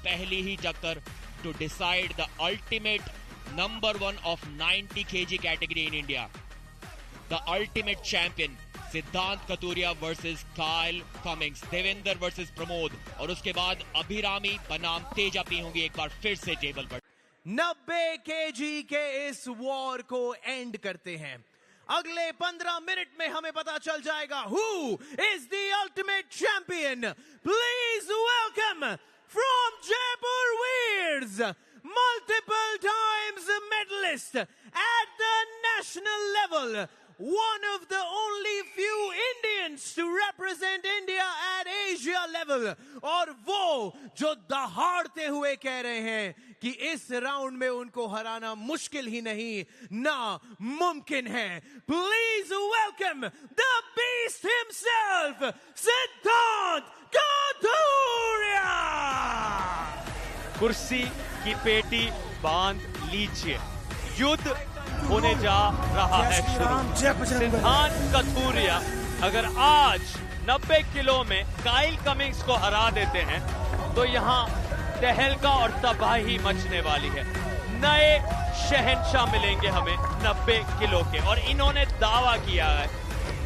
पहली ही टक्कर to decide the ultimate number 1 of 90 kg category in India. The ultimate champion Siddhant Katuria versus Kyle Cummings, Devendra versus Pramod, और उसके बाद अभिरामी बनाम तेजा पी होंगी एक बार फिर से टेबल पर। 90 केजी के इस वॉर को एंड करते हैं। अगले 15 मिनट में हमें पता चल जाएगा who is the ultimate champion. Please welcome from Jaipur Wears, multiple times medalist at the national level, one of the only few Indians to represent India at Asia level, और वो जो दहाड़ते हुए कह रहे हैं कि इस राउंड में उनको हराना मुश्किल ही नहीं ना मुमकिन है। Please welcome the beast himself, सिद्धांत कतूरिया। कुर्सी की पेटी बांध लीजिए, युद्ध होने जा रहा है शुरू। सिद्धांत कतूरिया अगर आज 90 किलो में काइल कमिंग्स को हरा देते हैं तो यहाँ तहलका और तबाही मचने वाली है। नए शहंशाह मिलेंगे हमें 90 किलो के, और इन्होंने दावा किया है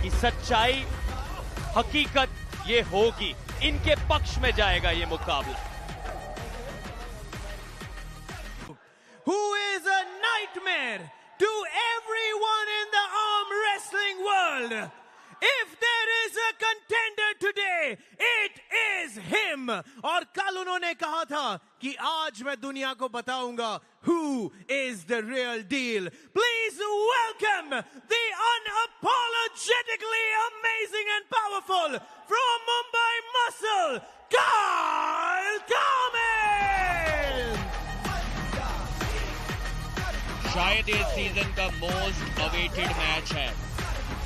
कि सच्चाई हकीकत ये होगी, इनके पक्ष में जाएगा ये मुकाबला। Who is a nightmare to everyone in the arm wrestling world. If there is a contender today, it is him. और कल उन्होंने कहा था कि आज मैं दुनिया को बताऊंगा who is the real deal. Please welcome the unapologetically amazing and powerful from Mumbai Muscle, Kyle Cummins. शायद इस सीजन का मोस्ट अवेटेड मैच है।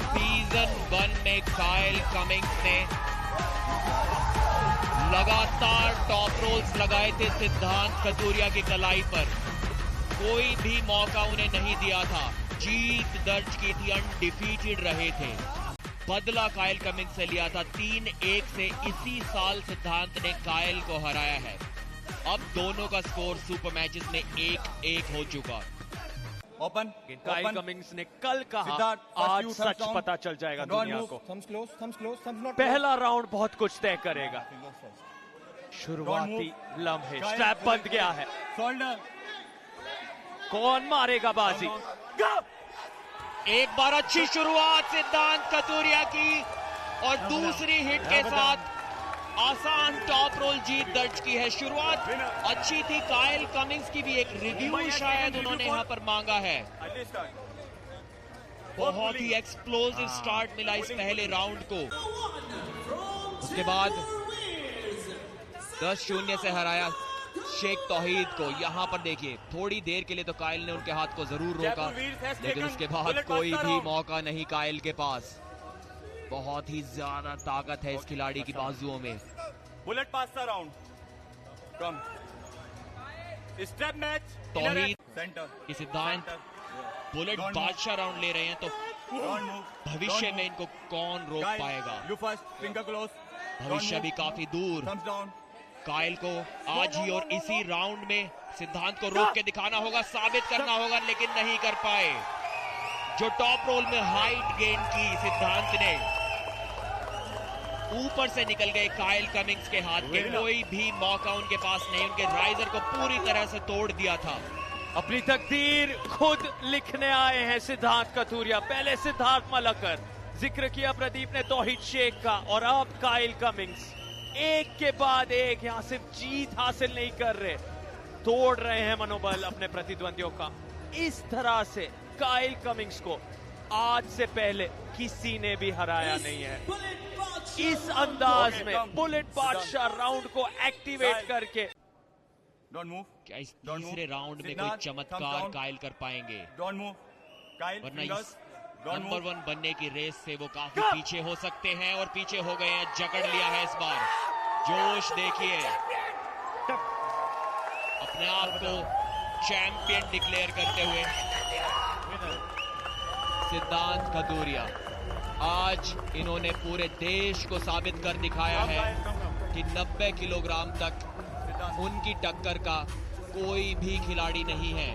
सीजन 1 में काइल कमिंग्स ने लगातार टॉप रोल्स लगाए थे सिद्धांत कतूरिया की कलाई पर, कोई भी मौका उन्हें नहीं दिया था, जीत दर्ज की थी, अनडिफीटेड रहे थे। बदला काइल कमिंग्स से लिया था 3-1 से इसी साल सिद्धांत ने काइल को हराया है। अब दोनों का स्कोर सुपर मैचेस में 1-1 हो चुका। ओपन काइल कमिंग्स ने कल कहा आज सच पता चल जाएगा दुनिया को। पहला राउंड बहुत कुछ तय करेगा। शुरुआती लम्हे, स्ट्रैप बंध गया है, कौन मारेगा बाजी। एक बार अच्छी शुरुआत सिद्धांत कतूरिया की, और दूसरी हिट के साथ आसान टॉप रोल जीत दर्ज की है। शुरुआत अच्छी थी, काइल कमिंग्स की भी एक रिव्यू शायद उन्होंने यहां पर मांगा है। बहुत ही एक्सप्लोसिव स्टार्ट मिला इस पहले राउंड को, उसके बाद 10-0 से हराया शेख तौहीद को। यहां पर देखिए थोड़ी देर के लिए तो काइल ने उनके हाथ को जरूर रोका, लेकिन उसके बाद कोई भी मौका नहीं काइल के पास। बहुत ही ज्यादा ताकत है इस खिलाड़ी की बाजुओं में। बुलेट पास का राउंड कम स्टेप मैच तौहीद की सिद्धांत बुलेट बादशाह राउंड ले रहे हैं, तो भविष्य में इनको कौन रोक पाएगा। भविष्य भी काफी दूर। काइल को आज ही और इसी राउंड में सिद्धांत को रोक के दिखाना होगा, साबित करना होगा, लेकिन नहीं कर पाए। जो टॉप रोल में हाइट गेन की सिद्धांत ने, ऊपर से निकल गए काइल कमिंग्स के हाथ के, कोई भी मौका उनके पास नहीं, उनके राइजर को पूरी तरह से तोड़ दिया था। अपनी तकदीर खुद लिखने आए हैं सिद्धांत कतूरिया। पहले सिद्धार्थ मलकर, जिक्र किया प्रदीप ने तौहीद शेख का, और अब काइल कमिंग्स एक के बाद एक यहां सिर्फ जीत हासिल नहीं कर रहे, तोड़ रहे हैं मनोबल अपने प्रतिद्वंदियों का। इस तरह से काइल कमिंग्स को आज से पहले किसी ने भी हराया नहीं है। इस अंदाज में बुलेट बादशाह राउंड को एक्टिवेट करके क्या इस तीसरे राउंड में कोई चमत्कार काइल कर पाएंगे? वरना इस नंबर 1 बनने की रेस से वो काफी पीछे हो सकते हैं, और पीछे हो गए हैं। जकड़ लिया है इस बार। जोश देखिए, अपने आप को चैंपियन डिक्लेयर करते हुए सिद्धांत कतूरिया। आज इन्होंने पूरे देश को साबित कर दिखाया है कि 90 किलोग्राम तक उनकी टक्कर का कोई भी खिलाड़ी नहीं है।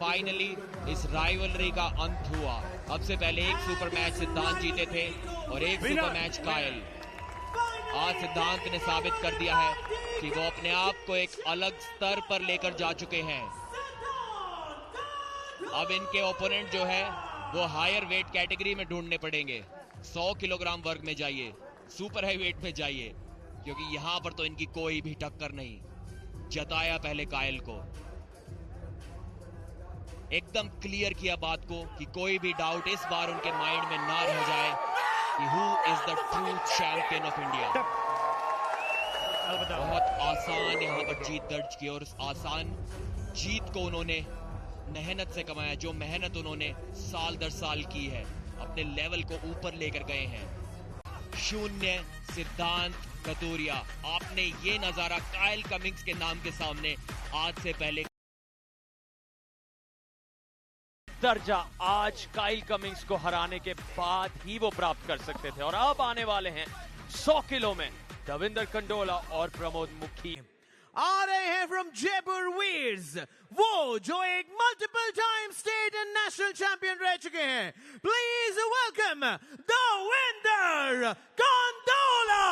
फाइनली इस राइवलरी का अंत हुआ। अब से पहले एक सुपर मैच सिद्धांत जीते थे और एक सुपर मैच कायल। आज सिद्धांत ने साबित कर दिया है कि वो अपने आप को एक अलग स्तर पर लेकर जा चुके हैं। अब इनके ओपोनेंट जो है वो हायर वेट कैटेगरी में ढूंढने पड़ेंगे। 100 किलोग्राम वर्ग में जाइए, सुपर हाई वेट में जाइए, क्योंकि यहां पर तो इनकी कोई भी टक्कर नहीं। जताया पहले कायल को, एकदम क्लियर किया बात को कि कोई भी डाउट इस बार उनके माइंड में ना रह जाए कि who is the true champion of India. बहुत आसान यहां पर जीत दर्ज की और उस आसान जीत को उन्होंने मेहनत से कमाया। जो मेहनत उन्होंने साल दर साल की है, अपने लेवल को ऊपर लेकर गए हैं। 0 सिद्धांत कतूरिया। आपने ये नजारा कायल कमिंग्स के नाम के सामने आज से पहले दर्जा आज काइल कमिंग्स को हराने के बाद ही वो प्राप्त कर सकते थे। और अब आने वाले हैं 100 किलो में देविंदर कंडोला और प्रमोद मुखी। आ रहे हैं फ्रॉम जयपुर वीर्स, वो जो एक multiple time state and national champion रह चुके हैं। Please welcome Devinder Kandola.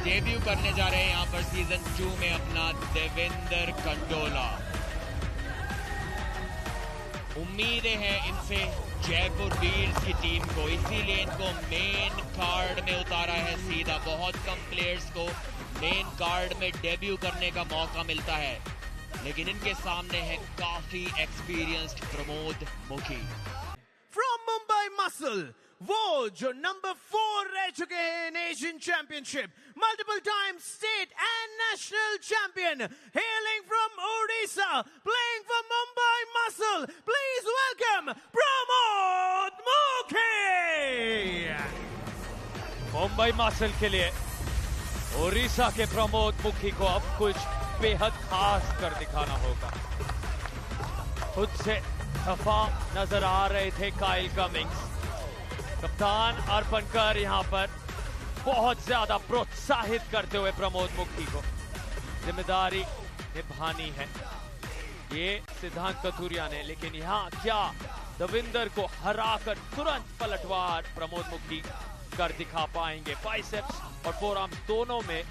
Debut करने जा रहे हैं यहां पर सीजन 2 में अपना देविंदर कंडोला। उम्मीदें हैं इनसे जयपुर वीर्स की टीम को, इसीलिए इनको मेन कार्ड में उतारा है सीधा। बहुत कम प्लेयर्स को मेन कार्ड में डेब्यू करने का मौका मिलता है, लेकिन इनके सामने है काफी एक्सपीरियंस्ड प्रमोद मुखी। फ्रॉम मुंबई मसल, वो जो नंबर 4 रह चुके हैं इन Asian championship, multiple time state and national champion, hailing from Odisha, playing for Mumbai muscle. Please welcome Pramod मुखी। मुंबई मसल के लिए ओडिशा के प्रमोद मुखी को अब कुछ बेहद खास कर दिखाना होगा। खुद से खफा नजर आ रहे थे काइल कमिंग्स। कप्तान अर्पण कर यहां पर बहुत ज्यादा प्रोत्साहित करते हुए प्रमोद मुखी को जिम्मेदारी निभानी है, ये सिद्धांत कथूरिया ने। लेकिन यहां क्या देविंदर को हराकर तुरंत पलटवार प्रमोद मुखी कर दिखा पाएंगे? बाइसेप्स और फोरआर्म्स दोनों में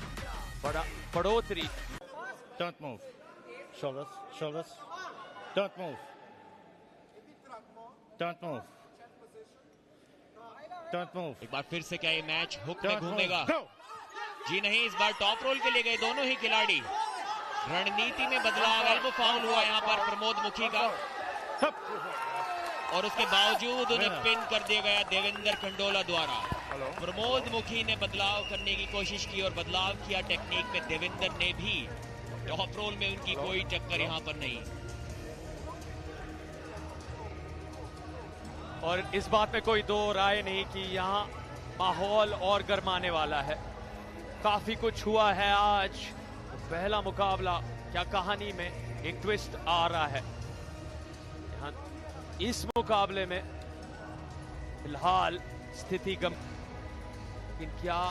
बड़ा बढ़ोतरी। Don't move. Shoulders, shoulders. Don't move. Don't move. Don't move. एक बार फिर से क्या ये मैच हुक में Don't घूमेगा? move. Go. जी नहीं, इस बार टॉप रोल के लिए गए दोनों ही खिलाड़ी। रणनीति में बदलाव, एल्बो फाउल हुआ यहाँ पर प्रमोद मुखी का, और उसके बावजूद उन्हें पिन कर दिया गया देविंदर कंडोला द्वारा। प्रमोद मुखी ने बदलाव करने की कोशिश की और बदलाव किया टेक्निक में देविंदर ने भी। टॉप रोल में उनकी कोई टक्कर यहाँ पर नहीं। और इस बात में कोई दो राय नहीं कि यहाँ माहौल और गर्माने वाला है। काफी कुछ हुआ है आज। पहला मुकाबला, क्या कहानी में एक ट्विस्ट आ रहा है। यहाँ इस मुकाबले में फिलहाल स्थिति लेकिन क्या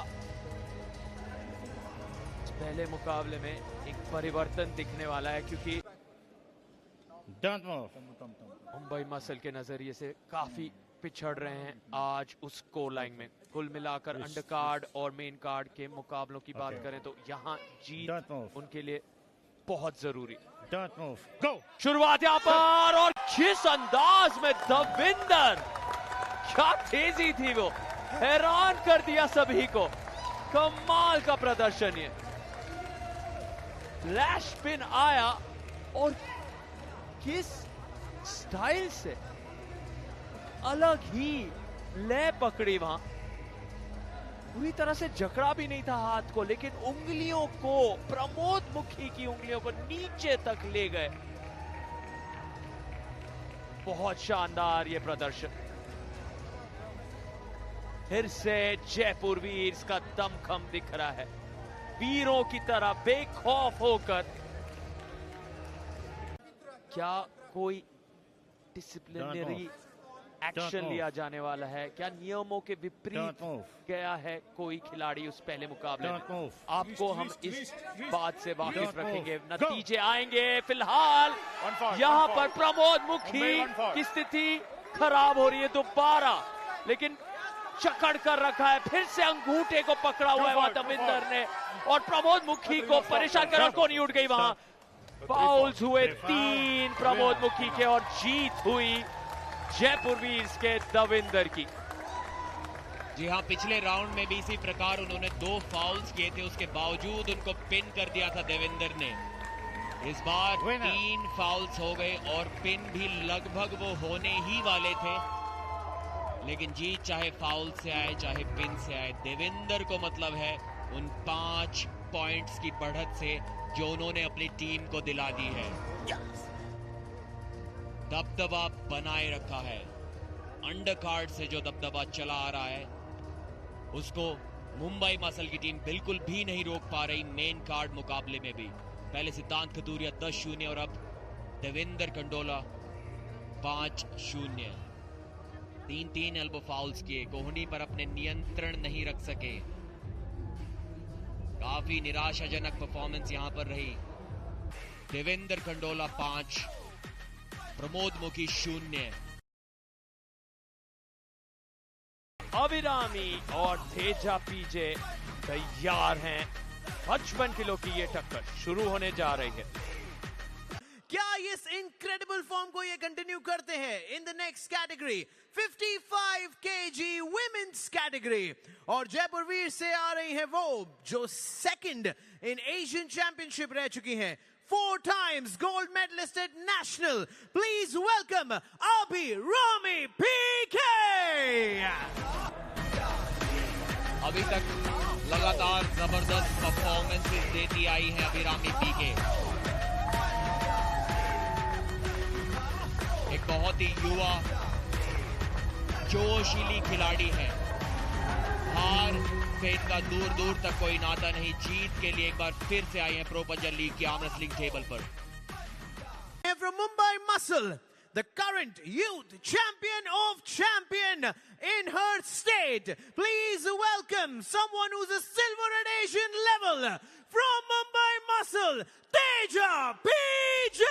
पहले मुकाबले में एक परिवर्तन दिखने वाला है? क्योंकि Don't move. मुंबई मसल के नजरिए से काफी पिछड़ रहे हैं आज उस स्कोर लाइन में। कुल मिलाकर अंडर कार्ड और मेन कार्ड के मुकाबलों की बात करें तो यहाँ जीत उनके लिए बहुत जरूरी। Don't move. Go. शुरुआत यहाँ पर, और किस अंदाज में देविंदर, क्या तेजी थी वो, हैरान कर दिया सभी को। कमाल का प्रदर्शन ये। फ्लैश पिन आया और किस स्टाइल से अलग ही ले पकड़ी वहां। पूरी तरह से जकड़ा भी नहीं था हाथ को, लेकिन उंगलियों को, प्रमोद मुखी की उंगलियों को नीचे तक ले गए। बहुत शानदार ये प्रदर्शन। फिर से जयपुर वीर्स का दमखम दिख रहा है। वीरों की तरह बेखौफ होकर। क्या कोई डिसिप्लिनरी एक्शन move. लिया जाने वाला है? क्या नियमों के विपरीत Don't move. गया है कोई खिलाड़ी उस पहले मुकाबले Don't में? move. आपको हम इस बात से वाकिफ Don't move. रखेंगे। Go. नतीजे आएंगे। फिलहाल One foul, यहाँ one पर foul. प्रमोद मुखी Mumbai, one foul. की स्थिति खराब हो रही है दोबारा, लेकिन चकड़ कर रखा है। फिर से अंगूठे को पकड़ा हुआ है वहां दविंदर ने, और प्रमोद मुखी को परेशान कर, और कोनी उठ गई वहां। फाउल्स हुए 3 प्रमोद मुखी के, और जीत हुई जयपुर वीर्स के दविंदर की। जी हाँ, पिछले राउंड में भी इसी प्रकार उन्होंने 2 फाउल्स किए थे, उसके बावजूद उनको पिन कर दिया था देवेंद्र ने। इस बार 3 फाउल्स हो गए और पिन भी लगभग वो होने ही वाले थे, लेकिन जीत चाहे फाउल से आए चाहे पिन से आए, देवेंद्र को मतलब है उन 5 पॉइंट्स की बढ़त से जो उन्होंने अपनी टीम को दिला दी है। दबदबा बनाए रखा है। अंडर कार्ड से जो दबदबा चला आ रहा है उसको मुंबई मसल की टीम बिल्कुल भी नहीं रोक पा रही। मेन कार्ड मुकाबले में भी पहले सिद्धांत खतूरिया 10-0 और अब देवेंद्र कंडोला 5-0। 3 एल्बो फाउल्स किए, कोहनी पर अपने नियंत्रण नहीं रख सके। काफी निराशाजनक परफॉर्मेंस यहां पर रही। देवेंद्र कंडोला 5, प्रमोद मुखी 0। अभिरामी और तेजा पीजे तैयार हैं। 55 किलो की ये टक्कर शुरू होने जा रही है। क्या इस इनक्रेडिबल फॉर्म को ये कंटिन्यू करते हैं in the next category 55 kg women's category? और जयपुर वीर से आ रही है वो जो सेकंड इन एशियन चैंपियनशिप रह चुकी हैं, 4 times gold medalist at national. Please welcome Abhirami PK. अभी तक लगातार जबरदस्त परफॉर्मेंसेस देती आई है अभिरामी पीके। एक बहुत ही युवा जोशीली खिलाड़ी है। हार से इनका दूर दूर तक कोई नाता नहीं। जीत के लिए एक बार फिर से आई है प्रो पंजाब लीग की आर्म रेसलिंग टेबल पर। From Mumbai Muscle, the current youth champion of champion in her state. Please welcome someone who's a silver at Asian level from Mumbai Muscle, Teja PJ.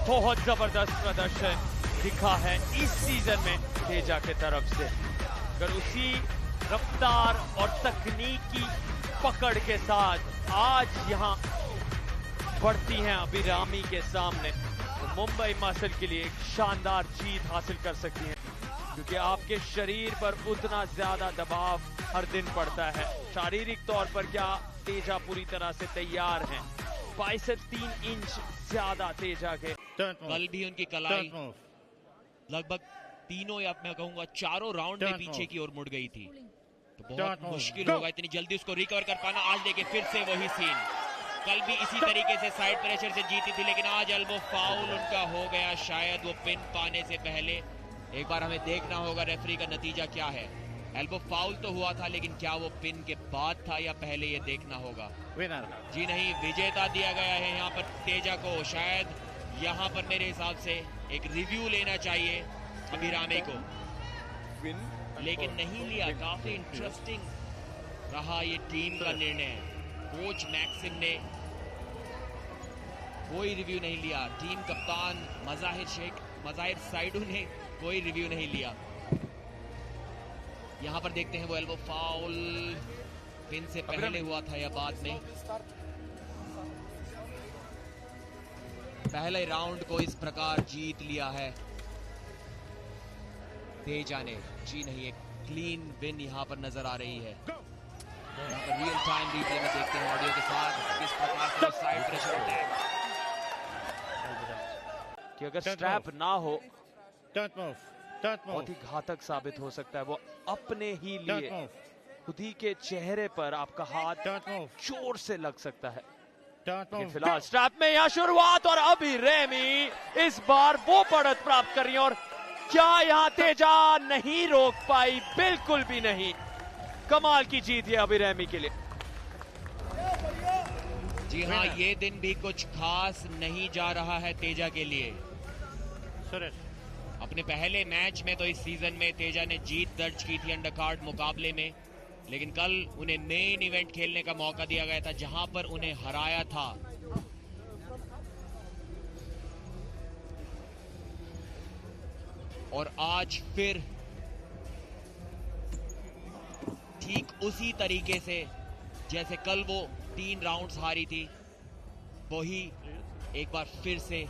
बहुत जबरदस्त प्रदर्शन दिखा है इस season में तेजा के तरफ से। अगर उसी रफ्तार और तकनीकी पकड़ के साथ आज यहां बढ़ती हैं अभिरामी के सामने, तो मुंबई मसल के लिए एक शानदार जीत हासिल कर सकती हैं, क्योंकि आपके शरीर पर उतना ज्यादा दबाव हर दिन पड़ता है। शारीरिक तौर पर क्या तेजा पूरी तरह से तैयार हैं? बाइसेप 3 इंच ज्यादा तेजा के। कल भी उनकी कलाई लगभग तीनों या मैं कहूंगा 4 राउंड में पीछे की ओर मुड़ गई थी, तो बहुत मुश्किल होगा इतनी जल्दी उसको रिकवर कर पाना। आज देखिए फिर से वही सीन। कल भी इसी तरीके से साइड प्रेशर से जीती थी, लेकिन आज एल्बो फाउल उनका हो गया, शायद वो पिन पाने से पहले। एक बार हमें देखना होगा रेफरी का नतीजा क्या है। एल्बो फाउल तो हुआ था, लेकिन क्या वो पिन के बाद था या पहले, ये देखना होगा। जी नहीं, विजेता दिया गया है यहाँ पर तेजा को। शायद यहाँ पर मेरे हिसाब से एक रिव्यू लेना चाहिए अभिरामी को, लेकिन नहीं लिया। काफी इंटरेस्टिंग रहा ये टीम का निर्णय। कोच मैक्सिम ने कोई रिव्यू नहीं लिया। टीम कप्तान मज़ाहिर साइडू ने कोई रिव्यू नहीं लिया। यहां पर देखते हैं वो एल्बो फाउल पिन से पहले हुआ था या बाद में। पहले राउंड को इस प्रकार जीत लिया है तेजा ने। जी नहीं, एक क्लीन विन यहां पर नजर आ रही है। रियल टाइम रिप्ले में देखते हैं ऑडियो के साथ किस प्रकार से साइड प्रेशर अटैक, कि अगर स्ट्रैप ना हो बहुत ही घातक साबित हो सकता है। वो अपने ही लिए खुद ही के चेहरे पर आपका हाथ जोर से लग सकता है। फिलहाल स्ट्रैप में यहां शुरुआत, और अभिरामी इस बार वो बढ़त प्राप्त कर रही है, और क्या यहां तेजा नहीं रोक पाई? बिल्कुल भी नहीं। कमाल की जीत है अभिरामी के लिए। जी हाँ, ये दिन भी कुछ खास नहीं जा रहा है तेजा के लिए। Suresh. अपने पहले मैच में तो इस सीजन में तेजा ने जीत दर्ज की थी अंडरकार्ड मुकाबले में, लेकिन कल उन्हें मेन इवेंट खेलने का मौका दिया गया था जहां पर उन्हें हराया था। और आज फिर ठीक उसी तरीके से जैसे कल वो 3 राउंड्स हारी थी, वही एक बार फिर से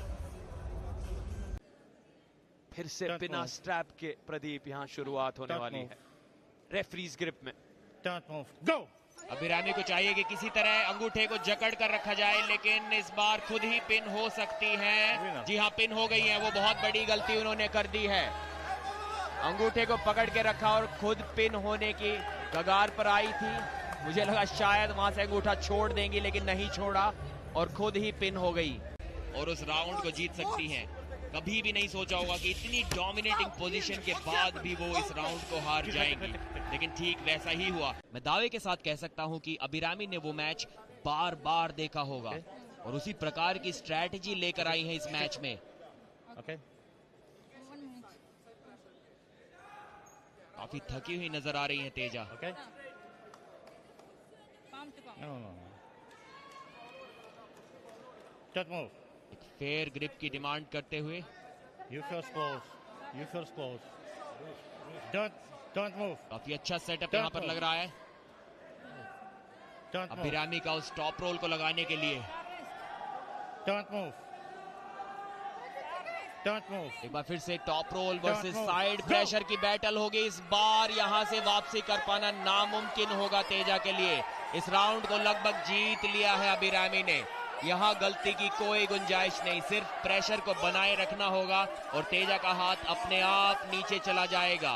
बिना स्ट्रैप के प्रदीप यहां शुरुआत होने वाली है रेफरीज ग्रिप में। Don't move. Go. अभिरामी को चाहिए कि किसी तरह अंगूठे को जकड़ कर रखा जाए, लेकिन इस बार खुद ही पिन हो सकती है। जी हां, पिन हो गई है। वो बहुत बड़ी गलती उन्होंने कर दी है। अंगूठे को पकड़ के रखा और खुद पिन होने की कगार पर आई थी। मुझे लगा शायद वहां से अंगूठा छोड़ देंगी, लेकिन नहीं छोड़ा और खुद ही पिन हो गई और उस राउंड को जीत सकती हैं। कभी भी नहीं सोचा होगा कि इतनी डोमिनेटिंग पोजीशन के बाद भी वो इस राउंड को हार जाएंगी, लेकिन ठीक वैसा ही हुआ। मैं दावे के साथ कह सकता हूं कि अभिरामी ने वो मैच बार बार देखा होगा और उसी प्रकार की स्ट्रैटेजी लेकर आई है इस मैच में। Okay. काफी थकी हुई नजर आ रही है Teja. Okay. No. Don't move. एक फेयर ग्रिप की डिमांड करते हुए You first close. You first close. Don't move. काफी अच्छा सेटअप यहाँ पर लग रहा है Don't move. अभिरामी का उस टॉप रोल को लगाने के लिए। Don't move. Don't move. एक बार फिर से top roll versus move. Side Go. Pressure की बैटल होगी। इस बार यहां से वापसी कर पाना नामुमकिन होगा तेजा के लिए। इस राउंड को लगभग जीत लिया है अभिरामी ने। यहां गलती की कोई गुंजाइश नहीं, सिर्फ प्रेशर को बनाए रखना होगा और तेजा का हाथ अपने आप नीचे चला जाएगा।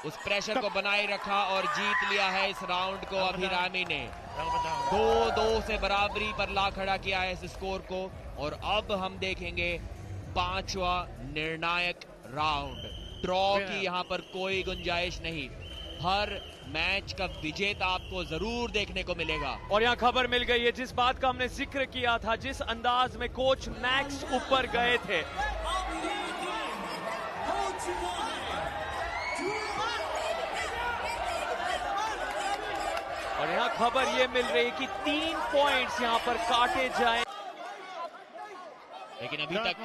उस प्रेशर को बनाए रखा और जीत लिया है इस राउंड को अभिरामी ने। 2-2 से बराबरी पर ला खड़ा किया है इस स्कोर को और अब हम देखेंगे 5वां निर्णायक राउंड। ड्रॉ की यहां पर कोई गुंजाइश नहीं। हर मैच का विजेता आपको जरूर देखने को मिलेगा। और यहाँ खबर मिल गई है जिस बात का हमने जिक्र किया था, जिस अंदाज में कोच मैक्स ऊपर गए थे। और यहाँ खबर ये मिल रही है कि 3 पॉइंट्स यहाँ पर काटे जाए, लेकिन अभी तक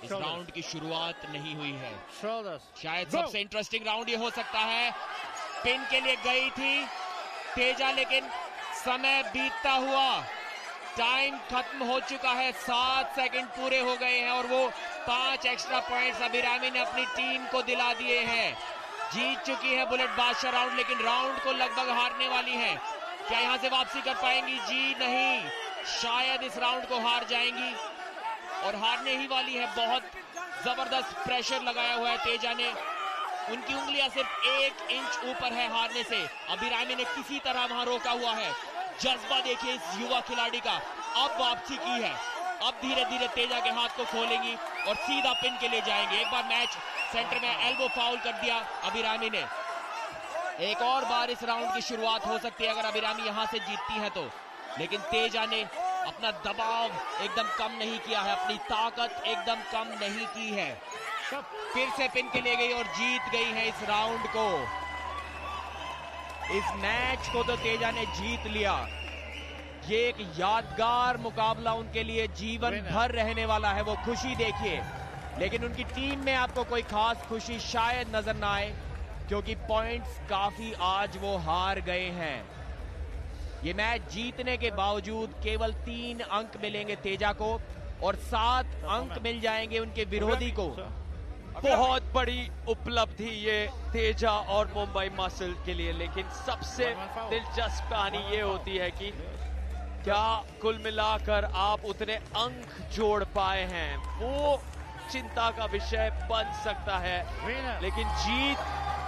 इस राउंड की शुरुआत नहीं हुई है। Shoulders. शायद Go. सबसे इंटरेस्टिंग राउंड ये हो सकता है। पिन के लिए गई थी तेजा, लेकिन समय बीतता हुआ टाइम खत्म हो चुका है। 7 सेकंड पूरे हो गए हैं और वो 5 एक्स्ट्रा पॉइंट्स अभिरामी ने अपनी टीम को दिला दिए हैं। जीत चुकी है बुलेट बादशाह राउंड, लेकिन राउंड को लगभग हारने वाली है। क्या यहां से वापसी कर पाएंगी? जी नहीं, शायद इस राउंड को हार जाएंगी और हारने ही वाली है। बहुत जबरदस्त प्रेशर लगाया हुआ है तेजा ने। उनकी उंगलियां सिर्फ 1 इंच ऊपर है हारने से। अभिरामी ने किसी तरह वहां रोका हुआ है। जज्बा देखिए इस युवा खिलाड़ी का। अब वापसी की है, अब धीरे धीरे तेजा के हाथ को खोलेंगी और सीधा पिन के लिए जाएंगे। एक बार मैच सेंटर में एल्बो फाउल कर दिया अभिरामी ने। एक और बार इस राउंड की शुरुआत हो सकती है अगर अभिरामी यहां से जीतती है तो, लेकिन तेजा ने अपना दबाव एकदम कम नहीं किया है, अपनी ताकत एकदम कम नहीं की है। फिर से पिन के लिए गई और जीत गई है इस राउंड को। इस मैच को तो तेजा ने जीत लिया। ये एक यादगार मुकाबला उनके लिए जीवन भर रहने वाला है। वो खुशी देखिए, लेकिन उनकी टीम में आपको कोई खास खुशी शायद नजर ना आए, क्योंकि पॉइंट्स काफी आज वो हार गए हैं। ये मैच जीतने के बावजूद केवल 3 अंक मिलेंगे तेजा को और 7 अंक मिल जाएंगे उनके विरोधी को। बहुत बड़ी उपलब्धि ये तेजा और मुंबई मसल के लिए, लेकिन सबसे दिलचस्प कहानी ये होती है कि क्या कुल मिलाकर आप उतने अंक जोड़ पाए हैं, वो चिंता का विषय बन सकता है। लेकिन जीत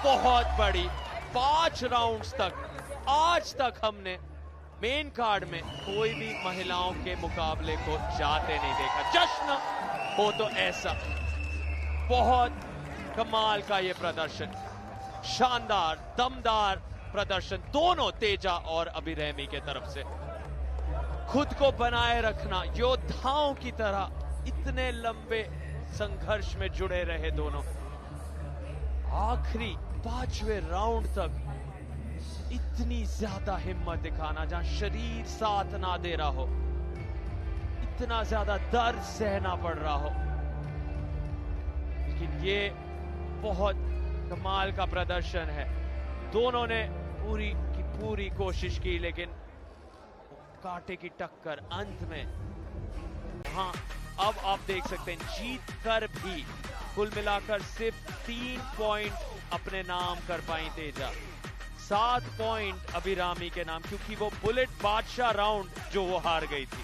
बहुत बड़ी। 5 राउंड्स तक आज तक हमने मेन कार्ड में कोई भी महिलाओं के मुकाबले को जाते नहीं देखा। जश्न हो तो ऐसा। बहुत कमाल का ये प्रदर्शन, शानदार दमदार प्रदर्शन दोनों तेजा और अभिरामी के तरफ से। खुद को बनाए रखना योद्धाओं की तरह इतने लंबे संघर्ष में जुड़े रहे दोनों। आखिरी 5वें राउंड तक इतनी ज्यादा हिम्मत दिखाना, जहां शरीर साथ ना दे रहा हो, इतना ज्यादा दर्द सहना पड़ रहा हो, लेकिन ये बहुत कमाल का प्रदर्शन है। दोनों ने पूरी की पूरी कोशिश की, लेकिन कांटे की टक्कर अंत में। हाँ, अब आप देख सकते हैं जीत कर भी कुल मिलाकर सिर्फ 3 पॉइंट अपने नाम कर पाई तेजा। 7 पॉइंट अभिरामी के नाम, क्योंकि वो बुलेट बादशाह राउंड जो वो हार गई थी।